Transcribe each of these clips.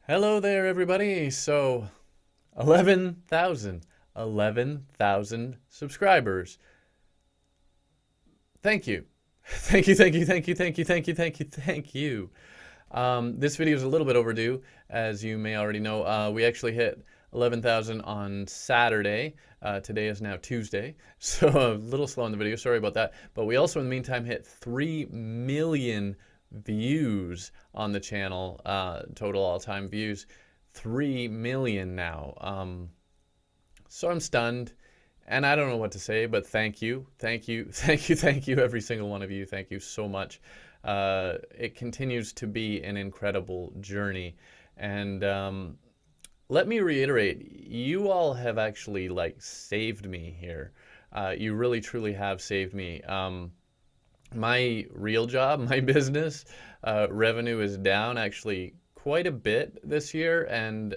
Hello there, everybody. So, 11,000 subscribers. Thank you. Thank you, thank you, thank you, thank you, thank you, thank you, thank you. This video is a little bit overdue, as you may already know. We actually hit 11,000 on Saturday. Today is now Tuesday, so a little slow in the video. Sorry about that. But we also, in the meantime, hit 3 million views on the channel, total all-time views. 3 million now. So I'm stunned, and I don't know what to say, but thank you, thank you, thank you, thank you, every single one of you. Thank you so much. It continues to be an incredible journey, and let me reiterate, you all have actually like saved me here. You really truly have saved me. My real job, my business, revenue is down actually quite a bit this year, and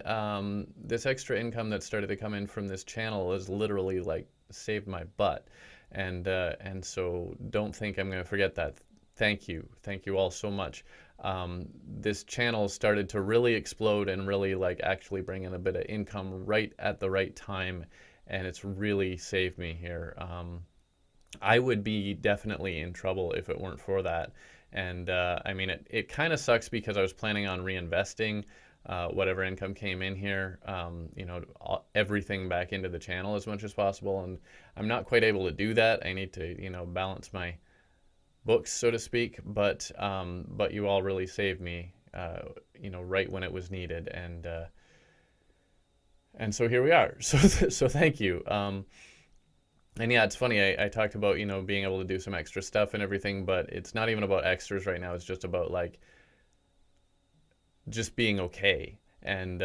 this extra income that started to come in from this channel has literally like saved my butt. And so don't think I'm going to forget that. Thank you all so much. This channel started to really explode and really like actually bring in a bit of income right at the right time, and it's really saved me here. I would be definitely in trouble if it weren't for that. And I mean, it kind of sucks because I was planning on reinvesting whatever income came in here, everything back into the channel as much as possible. And I'm not quite able to do that. I need to, balance my books, so to speak. But you all really saved me, right when it was needed. And so here we are. So thank you. And yeah, it's funny. I talked about, being able to do some extra stuff and everything, but it's not even about extras right now. It's just about like just being okay. And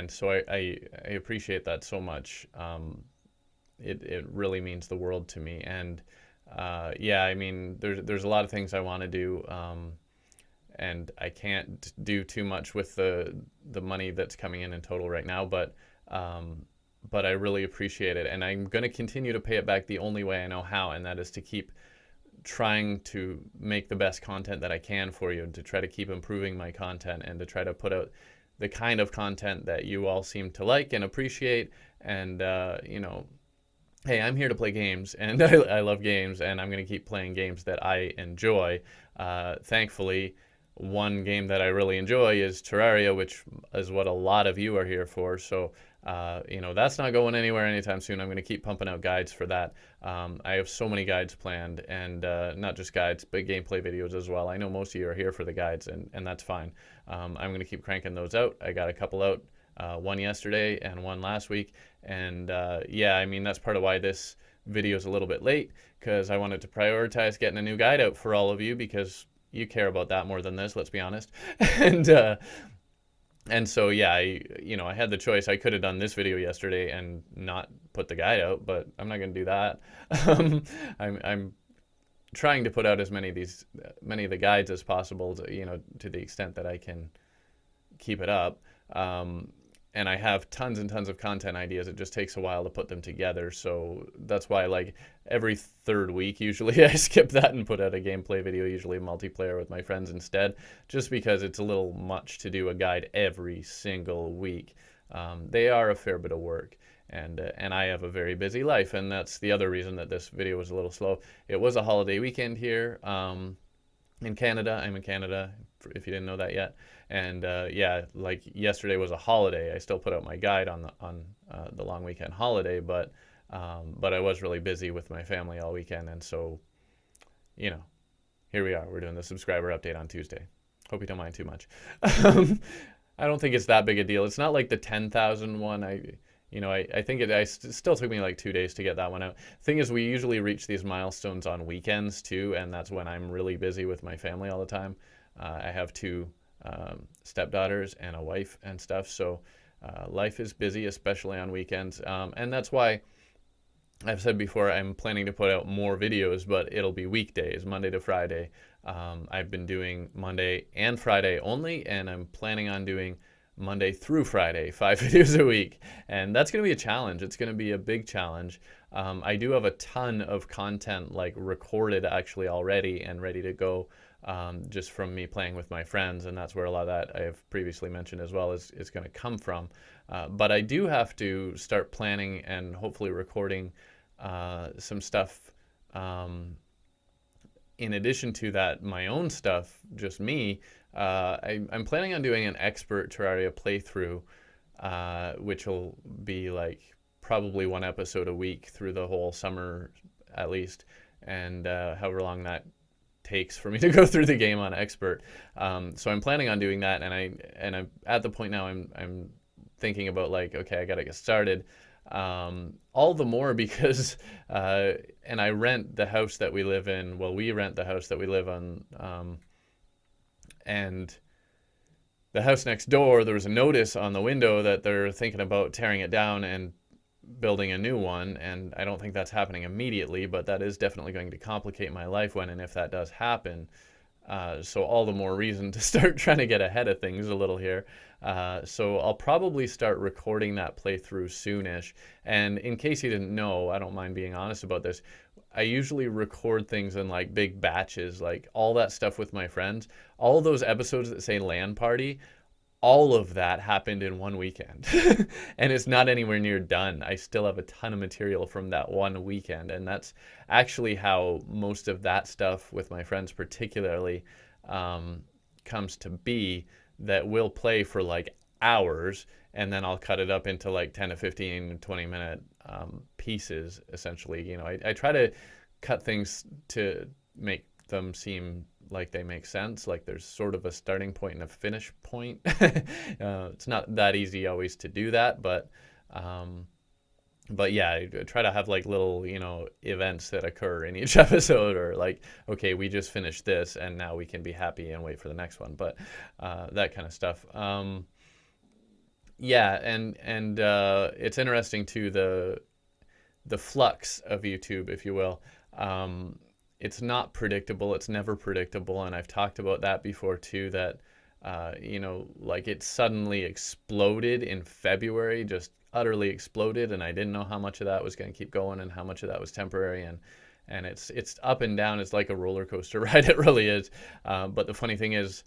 so I appreciate that so much. It really means the world to me. And yeah, I mean, there's a lot of things I want to do, and I can't do too much with the money that's coming in total right now, but I really appreciate it, and I'm going to continue to pay it back the only way I know how, and that is to keep trying to make the best content that I can for you, and to try to keep improving my content, and to try to put out the kind of content that you all seem to like and appreciate. And hey, I'm here to play games, and I love games, and I'm going to keep playing games that I enjoy. Thankfully, one game that I really enjoy is Terraria, which is what a lot of you are here for. So, that's not going anywhere anytime soon. I'm going to keep pumping out guides for that. I have so many guides planned, and not just guides, but gameplay videos as well. I know most of you are here for the guides, and that's fine. I'm going to keep cranking those out. I got a couple out, one yesterday and one last week. And yeah, I mean, that's part of why this video is a little bit late, because I wanted to prioritize getting a new guide out for all of you, because you care about that more than this, let's be honest. And so yeah, I had the choice. I could have done this video yesterday and not put the guide out, but I'm not going to do that. I'm trying to put out as many of the guides as possible, to the extent that I can keep it up. And I have tons and tons of content ideas. It just takes a while to put them together. So that's why, like, every third week, usually I skip that and put out a gameplay video, usually multiplayer with my friends instead, just because it's a little much to do a guide every single week. They are a fair bit of work. And I have a very busy life, and that's the other reason that this video was a little slow. It was a holiday weekend here. In Canada. I'm in Canada, if you didn't know that yet. And yeah, like yesterday was a holiday. I still put out my guide on the long weekend holiday, but I was really busy with my family all weekend, and so here we are. We're doing the subscriber update on Tuesday. Hope you don't mind too much. I don't think it's that big a deal. It's not like the 10,000 one. I think it still took me like 2 days to get that one out. Thing is, we usually reach these milestones on weekends too, and that's when I'm really busy with my family all the time. I have two stepdaughters and a wife and stuff, so life is busy, especially on weekends. And that's why I've said before, I'm planning to put out more videos, but it'll be weekdays, Monday to Friday. I've been doing Monday and Friday only, and I'm planning on doing Monday through Friday, 5 videos a week. And that's going to be a challenge. It's going to be a big challenge. I do have a ton of content like recorded actually already and ready to go just from me playing with my friends, and that's where a lot of that I have previously mentioned as well is going to come from. But I do have to start planning and hopefully recording some stuff. In addition to that, my own stuff, just me, I'm planning on doing an expert Terraria playthrough, which will be like probably one episode a week through the whole summer at least, and however long that takes for me to go through the game on expert. So I'm planning on doing that, and I'm at the point now I'm thinking about like, okay, I got to get started. All the more because, and I rent the house that we live in. Well, we rent the house that we live on, and the house next door, there was a notice on the window that they're thinking about tearing it down and building a new one. And I don't think that's happening immediately, but that is definitely going to complicate my life when and if that does happen. So all the more reason to start trying to get ahead of things a little here. So I'll probably start recording that playthrough soonish. And in case you didn't know, I don't mind being honest about this, I usually record things in like big batches, like all that stuff with my friends. All of those episodes that say LAN party, all of that happened in one weekend. And it's not anywhere near done. I still have a ton of material from that one weekend. And that's actually how most of that stuff with my friends particularly comes to be, that we'll play for like hours and then I'll cut it up into like 10 to 15, 20-minute pieces, essentially. You know, I try to cut things to make them seem like they make sense, like there's sort of a starting point and a finish point. It's not that easy always to do that, but yeah, I try to have like little, you know, events that occur in each episode, or like, okay, we just finished this and now we can be happy and wait for the next one, but that kind of stuff. Yeah, and it's interesting too, the flux of YouTube, if you will. It's not predictable. It's never predictable. And I've talked about that before too, that, you know, like it suddenly exploded in February, just utterly exploded. And I didn't know how much of that was going to keep going and how much of that was temporary. And it's up and down. It's like a roller coaster ride. It really is. But the funny thing is,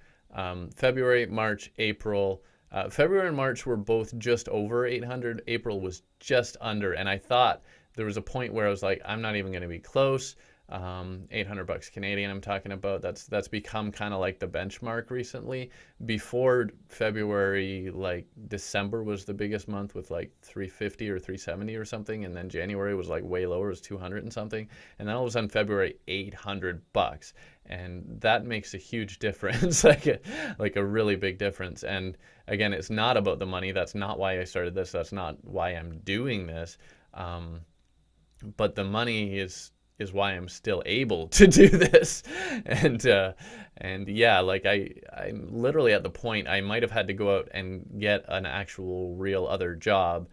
February, March, April, February and March were both just over 800. April was just under. And I thought there was a point where I was like, I'm not even going to be close. $800 Canadian I'm talking about. That's become kind of like the benchmark recently. Before February, like December was the biggest month with like 350 or 370 or something, and then January was like way lower, it was 200 and something, and then all of a sudden February $800, and that makes a huge difference, like a really big difference. And again, it's not about the money. That's not why I started this. That's not why I'm doing this. But the money is why I'm still able to do this. And yeah, like I'm literally at the point I might have had to go out and get an actual real other job,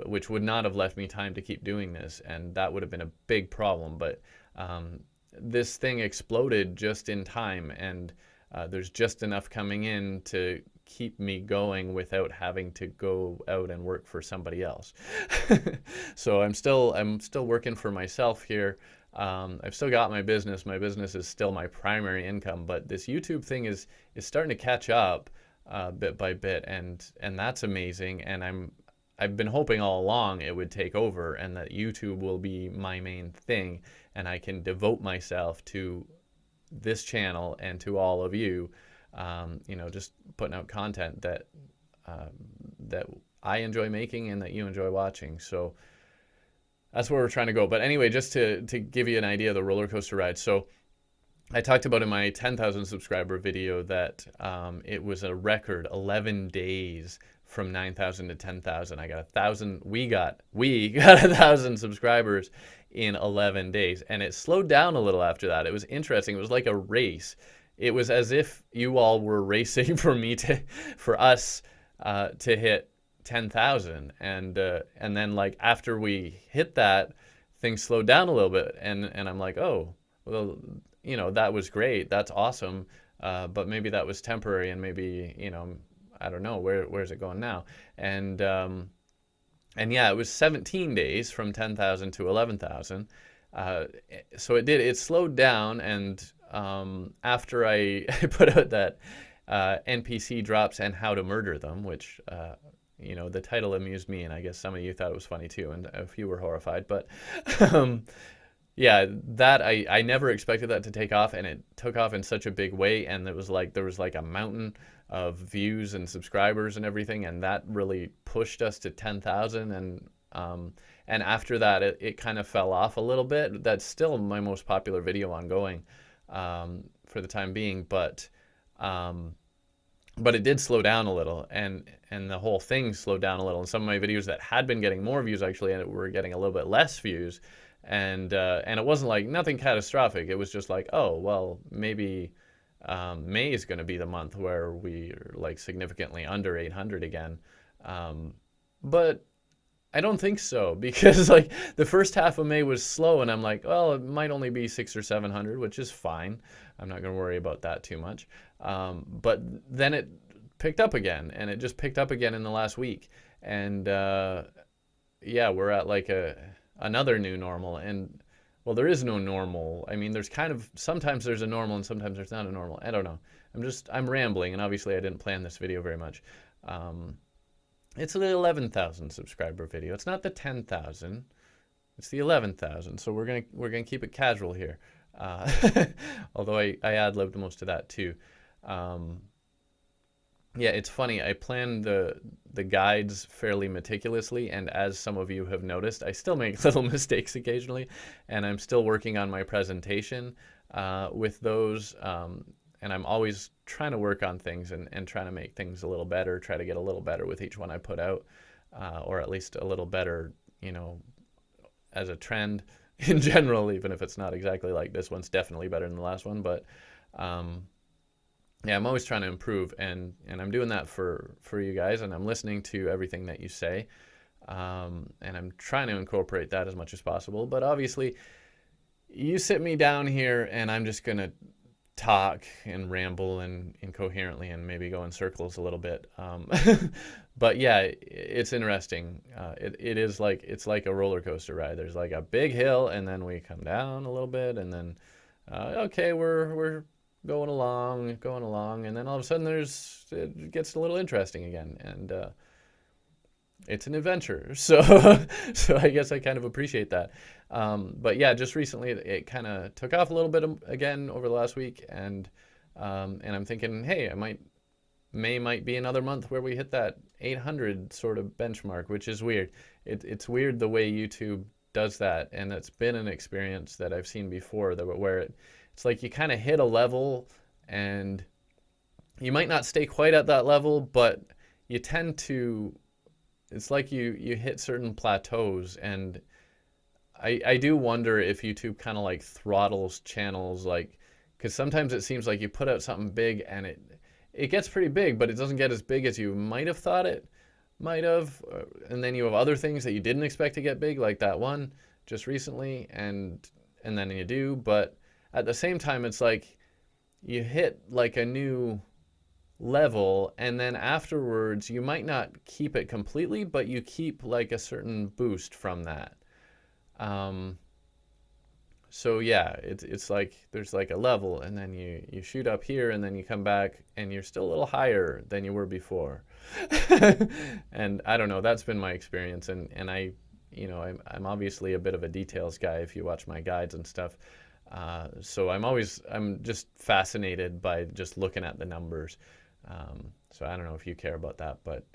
which would not have left me time to keep doing this, and that would have been a big problem. But this thing exploded just in time, and there's just enough coming in to keep me going without having to go out and work for somebody else. So I'm still working for myself here. I've still got my business. My business is still my primary income, but this YouTube thing is starting to catch up bit by bit, and that's amazing. And I've been hoping all along it would take over and that YouTube will be my main thing, and I can devote myself to this channel and to all of you. You know, just putting out content that I enjoy making and that you enjoy watching. So that's where we're trying to go. But anyway, just to give you an idea of the roller coaster ride. So I talked about in my 10,000 subscriber video that it was a record 11 days from 9,000 to 10,000. I got 1,000. We got 1,000 subscribers in 11 days, and it slowed down a little after that. It was interesting. It was like a race. It was as if you all were racing for us to hit 10,000, and then like after we hit that, things slowed down a little bit, and I'm like, oh, well, you know, that was great, that's awesome, but maybe that was temporary, and maybe, you know, I don't know, where's it going now? And yeah, it was 17 days from 10,000 to 11,000. So it slowed down, and after I put out that NPC drops and how to murder them, which you know, the title amused me, and I guess some of you thought it was funny too, and a few were horrified. But yeah, that I never expected that to take off, and it took off in such a big way, and it was like there was like a mountain of views and subscribers and everything, and that really pushed us to 10,000. And after that, it kind of fell off a little bit. That's still my most popular video ongoing for the time being, but it did slow down a little, and the whole thing slowed down a little. And some of my videos that had been getting more views actually were getting a little bit less views, and it wasn't like nothing catastrophic. It was just like, oh well, maybe May is going to be the month where we're like significantly under 800 again, but I don't think so, because like the first half of May was slow, and I'm like, well, it might only be 600 or 700, which is fine. I'm not going to worry about that too much. But then it picked up again, and it just picked up again in the last week. And yeah, we're at like another new normal. And well, there is no normal. I mean, there's kind of, sometimes there's a normal and sometimes there's not a normal. I don't know. I'm rambling, and obviously I didn't plan this video very much. It's the 11,000 subscriber video. It's not the 10,000. It's the 11,000. So we're gonna keep it casual here. Although I ad-libbed most of that too. Yeah, it's funny. I planned the guides fairly meticulously, and as some of you have noticed, I still make little mistakes occasionally, and I'm still working on my presentation with those. And I'm always trying to work on things and trying to make things a little better, try to get a little better with each one I put out, or at least a little better, you know, as a trend in general, even if it's not exactly like this one's definitely better than the last one. But yeah, I'm always trying to improve, and I'm doing that for you guys, and I'm listening to everything that you say, and I'm trying to incorporate that as much as possible. But obviously, you sit me down here, and I'm just going to talk and ramble and incoherently and maybe go in circles a little bit. But yeah, it's interesting. It is like, it's like a roller coaster ride. There's like a big hill, and then we come down a little bit, and then okay, we're going along, and then all of a sudden it gets a little interesting again, and it's an adventure. So so I guess I kind of appreciate that. But yeah, just recently it kind of took off a little bit again over the last week, and I'm thinking, hey, May might be another month where we hit that 800 sort of benchmark, which is weird. It's weird the way YouTube does that, and it's been an experience that I've seen before where it's like you kind of hit a level, and you might not stay quite at that level, but you tend to, it's like you hit certain plateaus, and I do wonder if YouTube kind of like throttles channels, like, because sometimes it seems like you put out something big and it gets pretty big, but it doesn't get as big as you might have thought it might have, and then you have other things that you didn't expect to get big, like that one just recently, and then you do. But at the same time, it's like you hit like a new level, and then afterwards you might not keep it completely, but you keep like a certain boost from that. So yeah, it's like there's like a level, and then you shoot up here, and then you come back and you're still a little higher than you were before. And I don't know, that's been my experience, and I, you know, I'm obviously a bit of a details guy if you watch my guides and stuff. So I'm just fascinated by just looking at the numbers. So I don't know if you care about that, but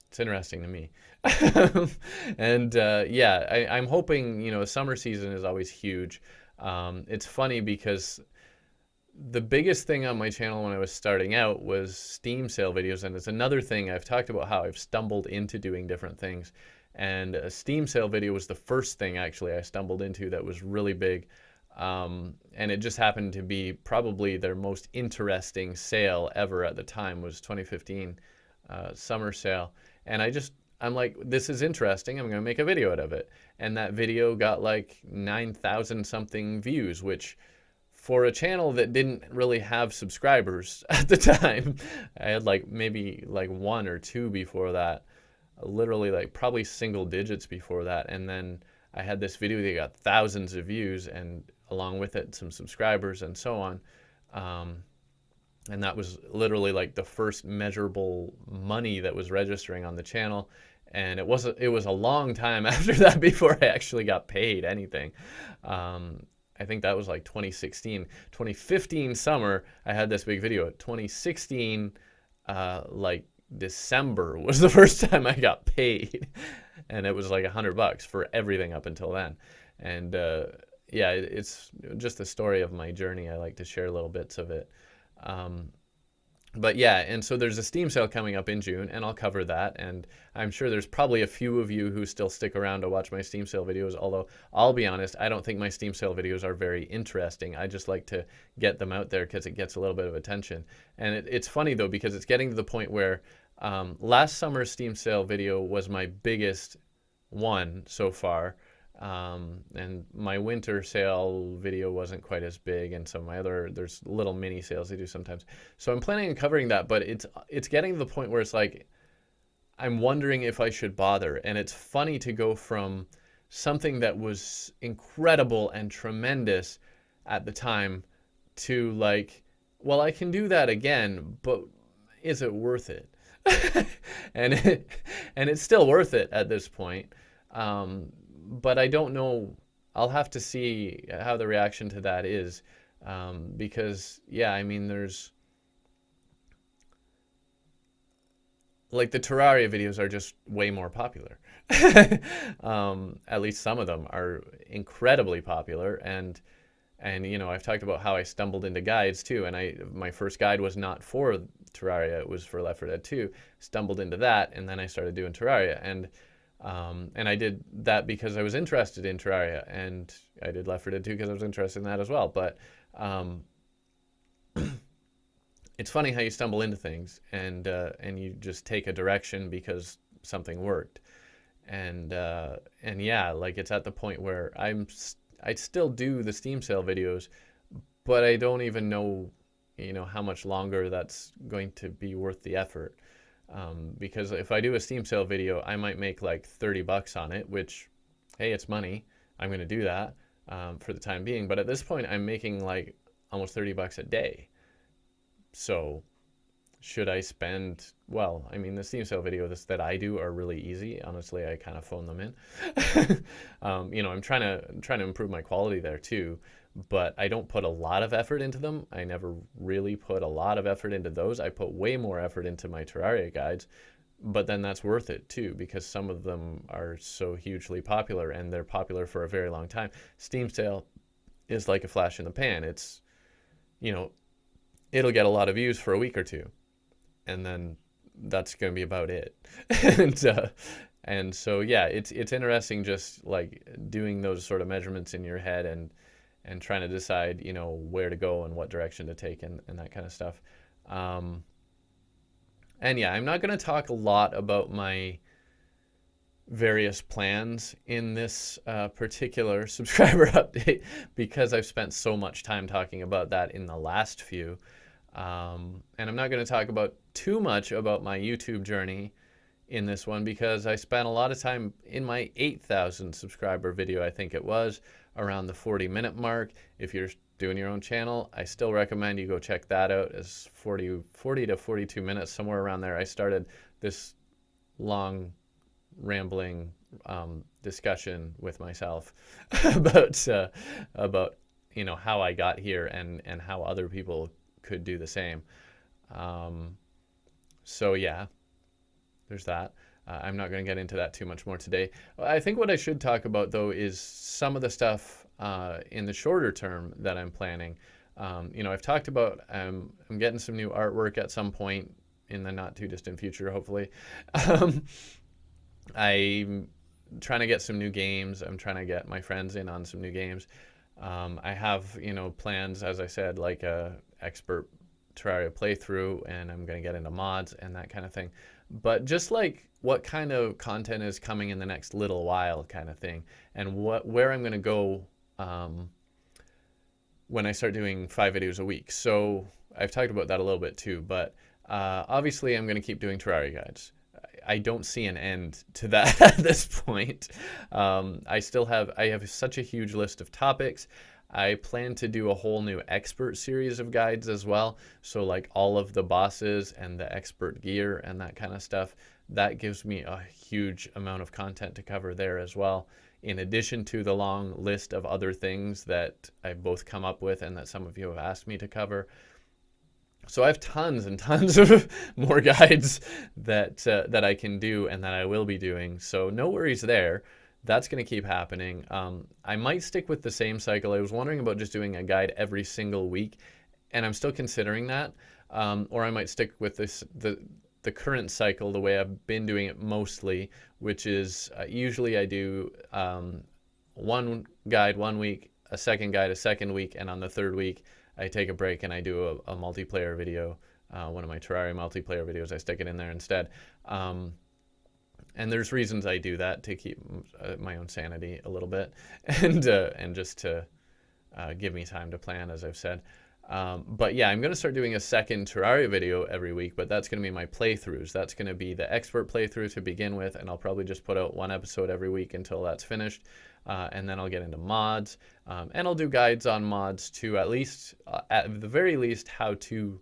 it's interesting to me. And yeah, I'm hoping, you know, summer season is always huge. It's funny because the biggest thing on my channel when I was starting out was Steam sale videos, and it's another thing I've talked about, how I've stumbled into doing different things. And a Steam sale video was the first thing actually I stumbled into that was really big. And it just happened to be probably their most interesting sale ever at the time, was 2015 summer sale. And I'm like, this is interesting, I'm going to make a video out of it. And that video got like 9,000 something views, which for a channel that didn't really have subscribers at the time, I had like maybe like 1 or 2 before that, literally like probably single digits before that. And then I had this video that got thousands of views, and along with it some subscribers and so on. And that was literally like the first measurable money that was registering on the channel. And it was a long time after that before I actually got paid anything. I think that was like 2016. 2015 summer, I had this big video. 2016, like December was the first time I got paid. And it was like $100 for everything up until then. And yeah, it's just the story of my journey. I like to share little bits of it. But yeah, and so there's a Steam sale coming up in June, and I'll cover that. And I'm sure there's probably a few of you who still stick around to watch my Steam sale videos, although I'll be honest, I don't think my Steam sale videos are very interesting. I just like to get them out there because it gets a little bit of attention. And it's funny though, because it's getting to the point where last summer's Steam sale video was my biggest one so far. And my winter sale video wasn't quite as big, and some of my other, there's little mini sales I do sometimes. So I'm planning on covering that, but it's getting to the point where it's like, I'm wondering if I should bother. And it's funny to go from something that was incredible and tremendous at the time to like, well, I can do that again, but is it worth it? and it's still worth it at this point. But I don't know. I'll have to see how the reaction to that is, because yeah, I mean, there's like the Terraria videos are just way more popular. At least some of them are incredibly popular, and you know, I've talked about how I stumbled into guides too, and my first guide was not for Terraria, it was for Left 4 Dead 2. Stumbled into that, and then I started doing Terraria, and I did that because I was interested in Terraria, and I did Left 4 Dead 2 because I was interested in that as well. But it's funny how you stumble into things, and you just take a direction because something worked, and yeah, like it's at the point where I still do the Steam sale videos, but I don't even know, you know, how much longer that's going to be worth the effort. Because if I do a Steam sale video, I might make like $30 on it, which, hey, it's money. I'm going to do that for the time being. But at this point, I'm making like almost $30 a day. So should I spend, well, I mean, the Steam sale videos that I do are really easy. Honestly, I kind of phone them in. You know, I'm trying to improve my quality there too, but I don't put a lot of effort into them. I never really put a lot of effort into those. I put way more effort into my Terraria guides, but then that's worth it too, because some of them are so hugely popular, and they're popular for a very long time. Steam sale is like a flash in the pan. It's, you know, it'll get a lot of views for a week or two, and then that's going to be about it. And so yeah, it's interesting just like doing those sort of measurements in your head, and trying to decide, you know, where to go and what direction to take, and that kind of stuff. And yeah, I'm not going to talk a lot about my various plans in this particular subscriber update, because I've spent so much time talking about that in the last few. And I'm not going to talk about too much about my YouTube journey in this one, because I spent a lot of time in my 8,000 subscriber video, I think it was, around the 40-minute mark. If you're doing your own channel, I still recommend you go check that out. It's 40 to 42 minutes, somewhere around there. I started this long, rambling discussion with myself about you know, how I got here, and how other people could do the same. So yeah, there's that. I'm not going to get into that too much more today. I think what I should talk about, though, is some of the stuff in the shorter term that I'm planning. You know, I've talked about I'm getting some new artwork at some point in the not too distant future, hopefully. I'm trying to get some new games. I'm trying to get my friends in on some new games. I have, you know, plans, as I said, like a expert Terraria playthrough, and I'm going to get into mods and that kind of thing. But just like what kind of content is coming in the next little while kind of thing, and where I'm going to go when I start doing 5 videos a week. So I've talked about that a little bit too, but obviously I'm going to keep doing Terraria guides. I don't see an end to that at this point. I have such a huge list of topics. I plan to do a whole new expert series of guides as well. So like all of the bosses and the expert gear and that kind of stuff. That gives me a huge amount of content to cover there as well, in addition to the long list of other things that I've both come up with and that some of you have asked me to cover. So I have tons and tons of more guides that I can do and that I will be doing. So no worries there. That's going to keep happening. I might stick with the same cycle. I was wondering about just doing a guide every single week, and I'm still considering that. Or I might stick with the current cycle, the way I've been doing it mostly, which is usually I do one guide one week, a second guide a second week, and on the third week I take a break and I do a multiplayer video, one of my Terraria multiplayer videos. I stick it in there instead. And there's reasons I do that, to keep my own sanity a little bit, and just to give me time to plan, as I've said. But yeah, I'm going to start doing a second Terraria video every week, but that's going to be my playthroughs. That's going to be the expert playthrough to begin with, and I'll probably just put out one episode every week until that's finished. And then I'll get into mods, and I'll do guides on mods too, at the very least, how to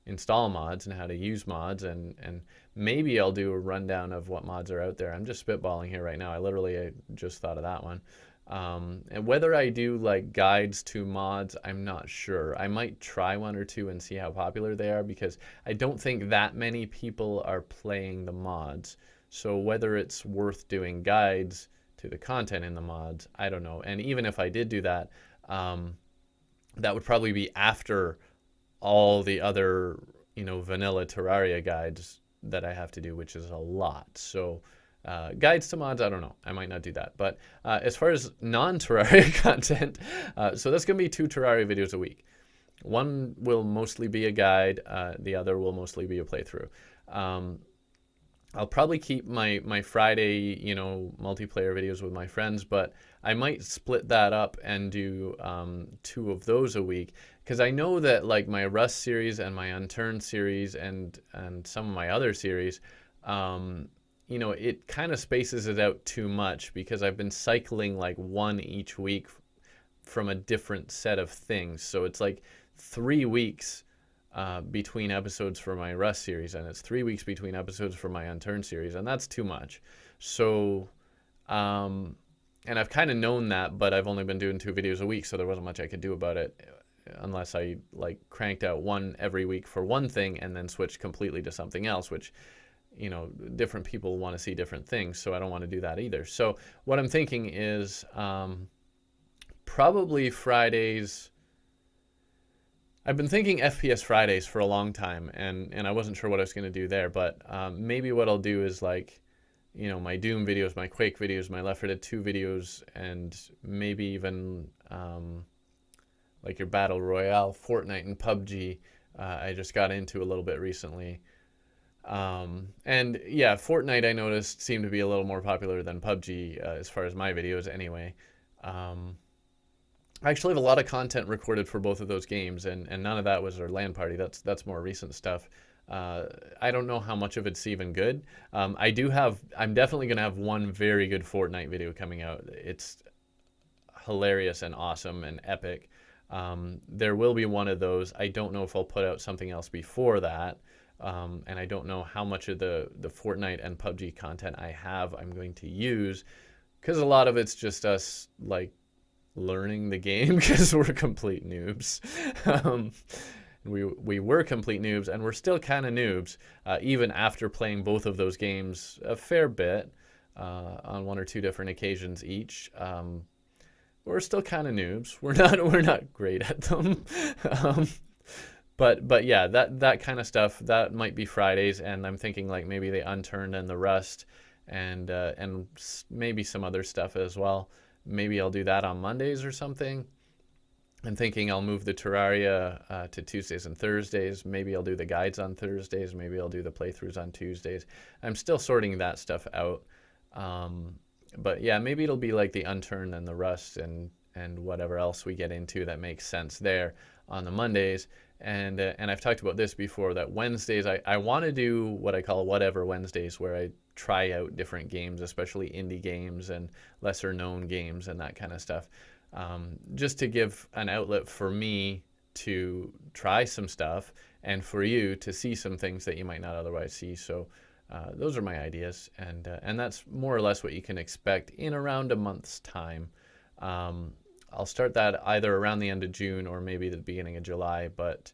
install mods and how to use mods, and maybe I'll do a rundown of what mods are out there. I'm just spitballing here right now. I just thought of that one. And whether I do like guides to mods, I'm not sure. I might try one or two and see how popular they are, because I don't think that many people are playing the mods. So whether it's worth doing guides to the content in the mods, I don't know. And even if I did do that, that would probably be after all the other, vanilla Terraria guides that I have to do, which is a lot. So guides to mods, I don't know. I might not do that. But as far as non-Terraria content, so that's going to be 2 Terraria videos a week. One will mostly be a guide. The other will mostly be a playthrough. I'll probably keep my Friday, multiplayer videos with my friends, but I might split that up and do 2 of those a week, because I know that like my Rust series and my Unturned series and some of my other series, it kind of spaces it out too much, because I've been cycling like one each week from a different set of things. So it's like 3 weeks between episodes for my Rust series, and it's 3 weeks between episodes for my Unturned series, and that's too much. So, and I've kind of known that, but I've only been doing 2 videos a week, so there wasn't much I could do about it, unless I like cranked out one every week for one thing and then switched completely to something else, which, different people want to see different things, so I don't want to do that either. So what I'm thinking is probably Fridays. I've been thinking FPS Fridays for a long time, and I wasn't sure what I was going to do there, but maybe what I'll do is like, my Doom videos, my Quake videos, my Left 4 Dead 2 videos, and maybe even like your Battle Royale, Fortnite and PUBG. I just got into a little bit recently. And yeah, Fortnite I noticed seemed to be a little more popular than PUBG as far as my videos anyway. I actually have a lot of content recorded for both of those games, and none of that was our LAN party. That's more recent stuff. I don't know how much of it's even good. I'm definitely going to have one very good Fortnite video coming out. It's hilarious and awesome and epic. There will be one of those. I don't know if I'll put out something else before that. And I don't know how much of the Fortnite and PUBG content I have I'm going to use, because a lot of it's just us like learning the game, because we're complete noobs. We were complete noobs, and we're still kind of noobs, even after playing both of those games a fair bit on 1 or 2 different occasions each. We're still kind of noobs. We're not great at them. But yeah, that kind of stuff, that might be Fridays, and I'm thinking like maybe the Unturned and the Rust, and maybe some other stuff as well. Maybe I'll do that on Mondays or something. I'm thinking I'll move the Terraria to Tuesdays and Thursdays. Maybe I'll do the guides on Thursdays. Maybe I'll do the playthroughs on Tuesdays. I'm still sorting that stuff out. But yeah, maybe it'll be like the Unturned and the Rust and whatever else we get into that makes sense there on the Mondays. And I've talked about this before, that Wednesdays, I want to do what I call Whatever Wednesdays, where I try out different games, especially indie games and lesser known games and that kind of stuff. just to give an outlet for me to try some stuff and for you to see some things that you might not otherwise see. So those are my ideas, and that's more or less what you can expect in around a month's time. I'll start that either around the end of June or maybe the beginning of July, but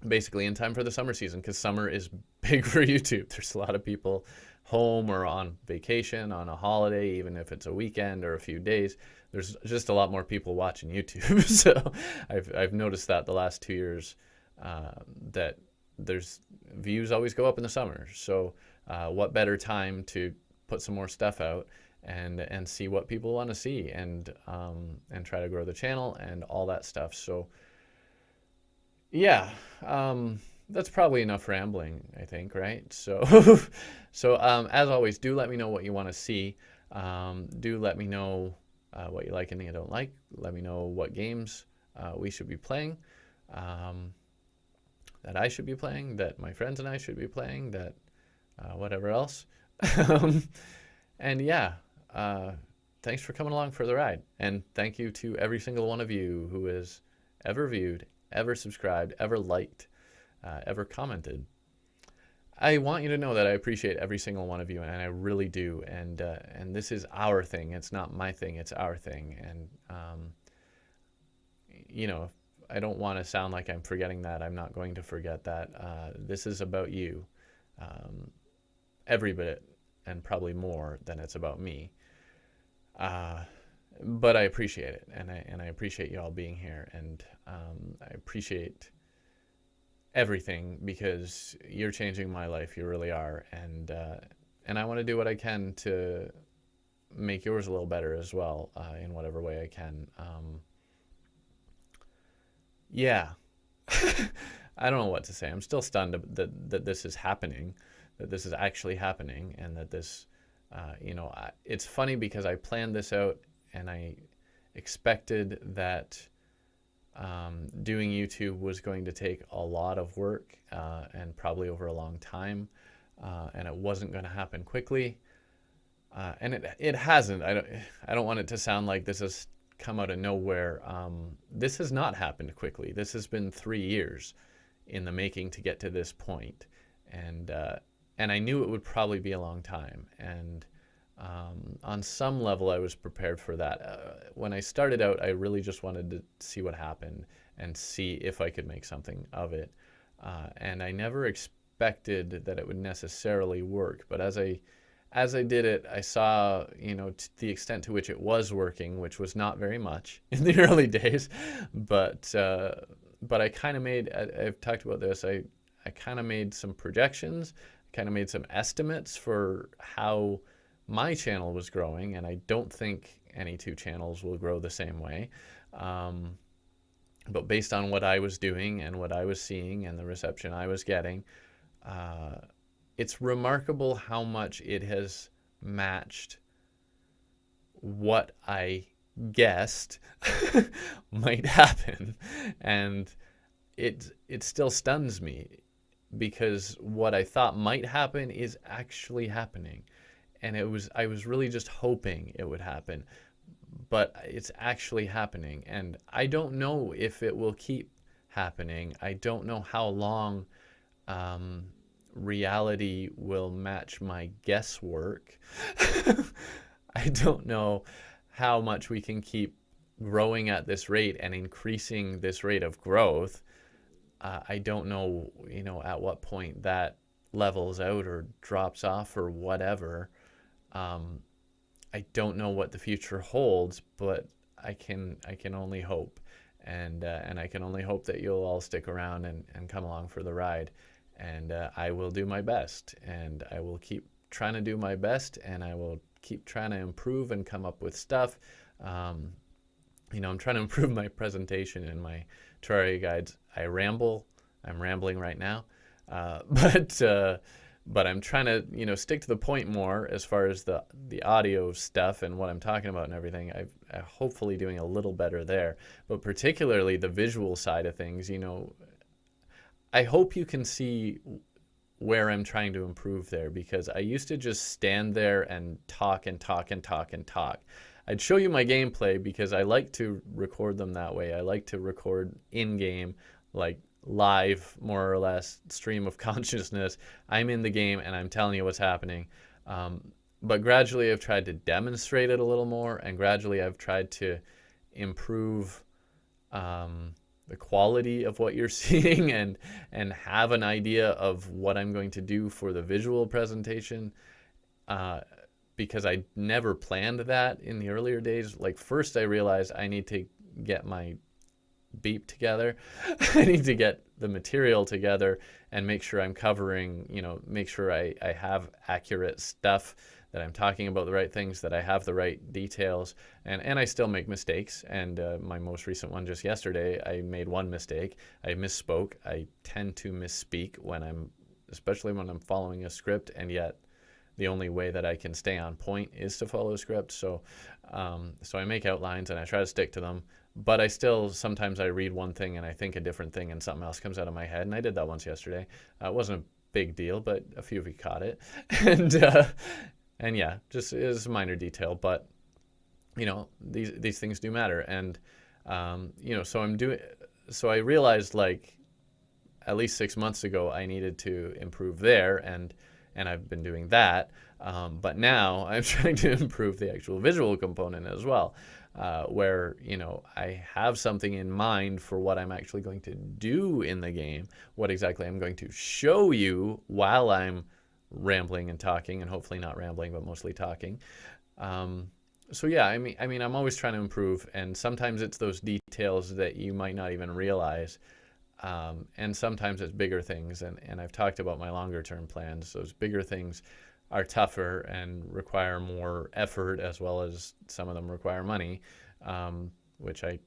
basically in time for the summer season, because summer is big for YouTube. There's a lot of people home or on vacation, on a holiday, even if it's a weekend or a few days. There's just a lot more people watching YouTube. So I've noticed that the last 2 years, that there's views always go up in the summer. So what better time to put some more stuff out and see what people want to see, and try to grow the channel and all that stuff. So yeah, that's probably enough rambling, I think, right? So so as always, do let me know what you want to see. Do let me know what you like and you don't like. Let me know what games we should be playing, that I should be playing, that my friends and I should be playing, that whatever else. And yeah, thanks for coming along for the ride. And thank you to every single one of you who has ever viewed, ever subscribed, ever liked, ever commented. I want you to know that I appreciate every single one of you, and I really do. And this is our thing. It's not my thing. It's our thing. And you know, I don't want to sound like I'm forgetting that. I'm not going to forget that. This is about you, every bit, and probably more than it's about me. But I appreciate it, and I appreciate you all being here, and I appreciate everything, because you're changing my life. You really are, and I want to do what I can to make yours a little better as well, in whatever way I can. Yeah, I don't know what to say. I'm still stunned that this is happening, that this is actually happening, and that this, it's funny because I planned this out, and I expected that doing YouTube was going to take a lot of work, and probably over a long time, and it wasn't going to happen quickly, and it hasn't. I don't want it to sound like this has come out of nowhere. This has not happened quickly. This has been 3 years in the making to get to this point, and I knew it would probably be a long time, and on some level I was prepared for that. When I started out, I really just wanted to see what happened and see if I could make something of it, and I never expected that it would necessarily work. But as I did it, I saw, the extent to which it was working, which was not very much in the early days, but I kind of made, I've talked about this, I kind of made some projections, kind of made some estimates for how my channel was growing, and I don't think any two channels will grow the same way. But based on what I was doing and what I was seeing and the reception I was getting, it's remarkable how much it has matched what I guessed might happen. And it still stuns me, because what I thought might happen is actually happening. And I was really just hoping it would happen, but it's actually happening. And I don't know if it will keep happening. I don't know how long reality will match my guesswork. I don't know how much we can keep growing at this rate and increasing this rate of growth. I don't know, at what point that levels out or drops off or whatever. I don't know what the future holds, but I can only hope, and I can only hope that you'll all stick around and come along for the ride. And I will do my best, and I will keep trying to do my best, and I will keep trying to improve and come up with stuff. I'm trying to improve my presentation and my Terraria guides. I'm rambling right now, but I'm trying to, stick to the point more as far as the audio stuff and what I'm talking about and everything. I'm hopefully doing a little better there, but particularly the visual side of things, I hope you can see where I'm trying to improve there, because I used to just stand there and talk and talk and talk and talk. I'd show you my gameplay because I like to record them that way. I like to record in game, like live, more or less, stream of consciousness. I'm in the game and I'm telling you what's happening. But gradually I've tried to demonstrate it a little more, and gradually I've tried to improve the quality of what you're seeing and have an idea of what I'm going to do for the visual presentation, because I never planned that in the earlier days. Like, first I realized I need to get my beep together. I need to get the material together and make sure I'm covering, make sure I have accurate stuff, that I'm talking about the right things, that I have the right details, and I still make mistakes. And my most recent one just yesterday, I made one mistake. I misspoke. I tend to misspeak especially when I'm following a script, and yet the only way that I can stay on point is to follow a script. So I make outlines and I try to stick to them, but sometimes I read one thing and I think a different thing and something else comes out of my head. And I did that once yesterday. It wasn't a big deal, but a few of you caught it. And yeah, just is a minor detail, but these things do matter. And so I realized, like, at least 6 months ago I needed to improve there, and I've been doing that. But now I'm trying to improve the actual visual component as well, where I have something in mind for what I'm actually going to do in the game, what exactly I'm going to show you while I'm rambling and talking, and hopefully not rambling, but mostly talking. So yeah, I mean, I'm always trying to improve, and sometimes it's those details that you might not even realize, and sometimes it's bigger things. And I've talked about my longer term plans. Those bigger things are tougher and require more effort, as well as some of them require money, which I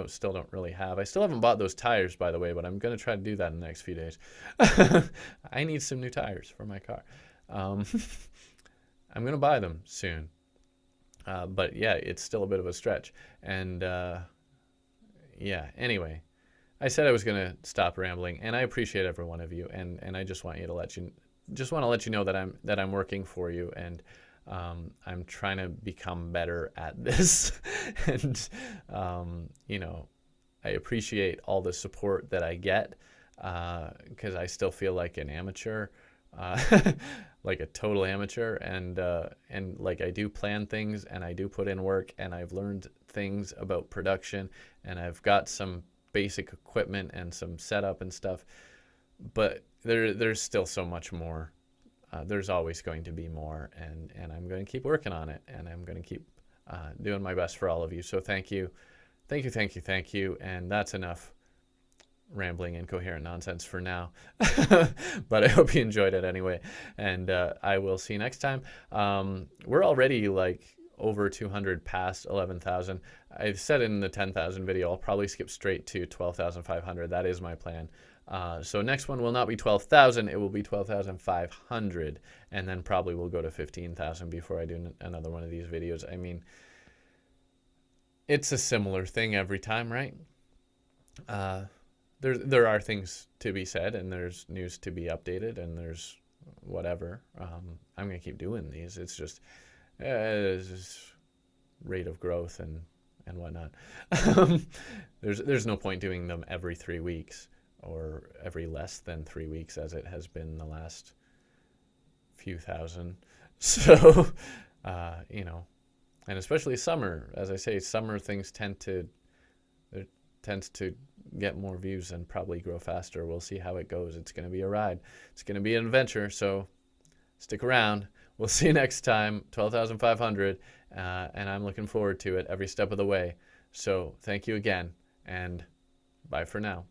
still don't really have. I still haven't bought those tires, by the way, but I'm going to try to do that in the next few days. I need some new tires for my car. I'm going to buy them soon. But yeah, it's still a bit of a stretch. And yeah, anyway, I said I was going to stop rambling, and I appreciate every one of you, and I just want to let you know that I'm working for you, and I'm trying to become better at this. And I appreciate all the support that I get, because I still feel like an amateur, like a total amateur, and like, I do plan things and I do put in work, and I've learned things about production, and I've got some basic equipment and some setup and stuff, but there's still so much more. There's always going to be more, and I'm going to keep working on it, and I'm going to keep doing my best for all of you. So thank you, and that's enough rambling and coherent nonsense for now. But I hope you enjoyed it anyway, and I will see you next time. We're already like over 200 past 11,000. I've said in the 10,000 video I'll probably skip straight to 12,500. That is my plan. So next one will not be 12,000, it will be 12,500, and then probably we'll go to 15,000 before I do another one of these videos. I mean, it's a similar thing every time, right? There are things to be said, and there's news to be updated, and there's whatever. I'm gonna keep doing these. It's just rate of growth and whatnot. There's no point doing them every 3 weeks, or every less than 3 weeks, as it has been the last few thousand. So, and especially summer, as I say, summer things tends to get more views and probably grow faster. We'll see how it goes. It's going to be a ride. It's going to be an adventure. So stick around. We'll see you next time, 12,500, and I'm looking forward to it every step of the way. So thank you again, and bye for now.